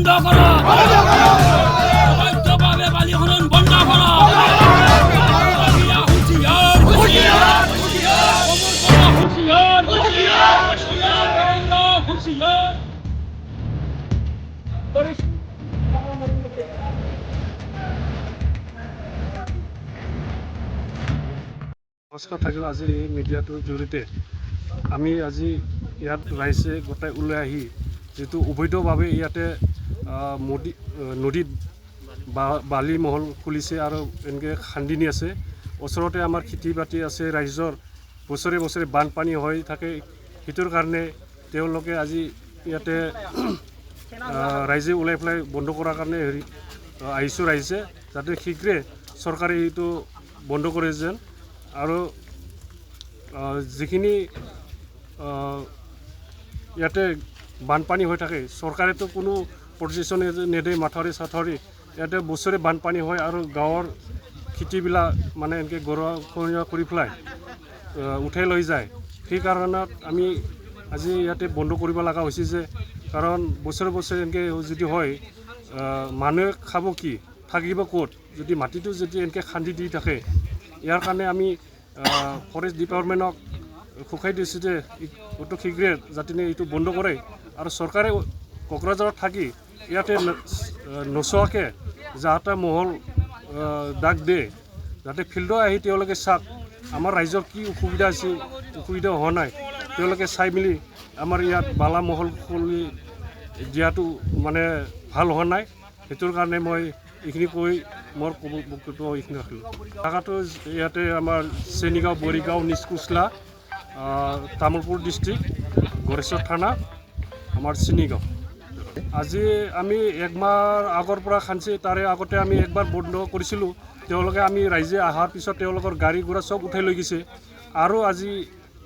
বন্ধ কৰো অবৈধভাবে বালি খনন বন্ধ কৰো হুঁশিয়াৰ হুঁশিয়াৰ হুঁশিয়াৰ হুঁশিয়াৰ হুঁশিয়াৰ নমস্কাৰ থাকিল। আজি এই মিডিয়াটোৰ জৰিয়তে আমি আজি ইয়াত ৰাইজে গোটাই ওলাই আহি যিটো অবৈধভাৱে ইয়াতে নদীত বালি মহল খুলিছে আৰু এনেকৈ খান্দি নি আছে। ওচৰতে আমাৰ খেতি বাতি আছে, ৰাইজৰ বছৰে বছৰে বানপানী হৈ থাকে। সেইটোৰ কাৰণে তেওঁলোকে আজি ইয়াতে ৰাইজে ওলাই পেলাই বন্ধ কৰাৰ কাৰণে আহিছোঁ ৰাইজে, যাতে শীঘ্ৰে চৰকাৰে এইটো বন্ধ কৰে যেন। আৰু যিখিনি ইয়াতে বানপানী হৈ থাকে, চৰকাৰেতো কোনো প্ৰটেকশ্যন নেদে, মাথাউৰি চাথাউৰি ইয়াতে বছৰে বানপানী হয় আৰু গাঁৱৰ খেতিবিলাক মানে এনেকৈ গৰাখহনীয়া কৰি পেলাই উঠাই লৈ যায়। সেইকাৰণত আমি আজি ইয়াতে বন্ধ কৰিব লগা হৈছে যে, কাৰণ বছৰে বছৰে এনেকৈ যদি হয় মানুহে খাব কি, থাকিব ক'ত, যদি মাটিটো যদি এনেকৈ খান্দি দি থাকে। ইয়াৰ কাৰণে আমি ফৰেষ্ট ডিপাৰ্টমেণ্টক শুকাই দিছোঁ যে অতি শীঘ্ৰে যাতে এইটো বন্ধ কৰে আৰু চৰকাৰে কোকৰাঝাৰত থাকি ইয়াতে নচোৱাকৈ যাতে মহল দাগ দিয়ে, যাতে ফিল্ডত আহি তেওঁলোকে চাওক আমাৰ ৰাইজৰ কি অসুবিধা আছে, অসুবিধা হোৱা নাই, তেওঁলোকে চাই মেলি আমাৰ ইয়াত বালা মহল খুলি দিয়াটো মানে ভাল হোৱা নাই। সেইটোৰ কাৰণে মই এইখিনি কৈ মোৰ বক্তব্য এইখিনি ৰাখিলোঁ। জেগাটো ইয়াতে আমাৰ চেনিগাঁও, বৰিগাঁও, নিচকুচলা, তামোলপুৰ ডিষ্ট্ৰিক্ট, গড়েশ্বৰ থানা, আমাৰ চেনিগাঁও। আজি আমি একমাহ আগৰ পৰা খান্দিছে, তাৰে আগতে আমি একবাৰ বন্ধ কৰিছিলোঁ। তেওঁলোকে আমি ৰাইজে অহাৰ পিছত তেওঁলোকৰ গাড়ী ঘোঁৰা চব উঠাই লৈ গৈছে আৰু আজি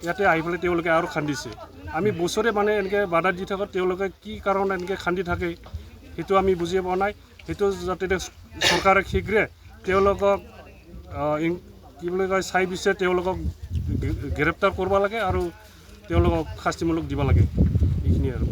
ইয়াতে আহি পেলাই তেওঁলোকে আৰু খান্দিছে। আমি বছৰে মানে এনেকৈ বাধা দি থাকোঁ, তেওঁলোকে কি কাৰণ এনেকৈ খান্দি থাকে সেইটো আমি বুজি পোৱা নাই। সেইটো যাতে চৰকাৰে শীঘ্ৰে তেওঁলোকক কি বুলি কয় চাই বিচাৰে তেওঁলোকক গ্ৰেপ্তাৰ কৰিব লাগে আৰু তেওঁলোকক শাস্তিমূলক দিব লাগে। এইখিনিয়ে আৰু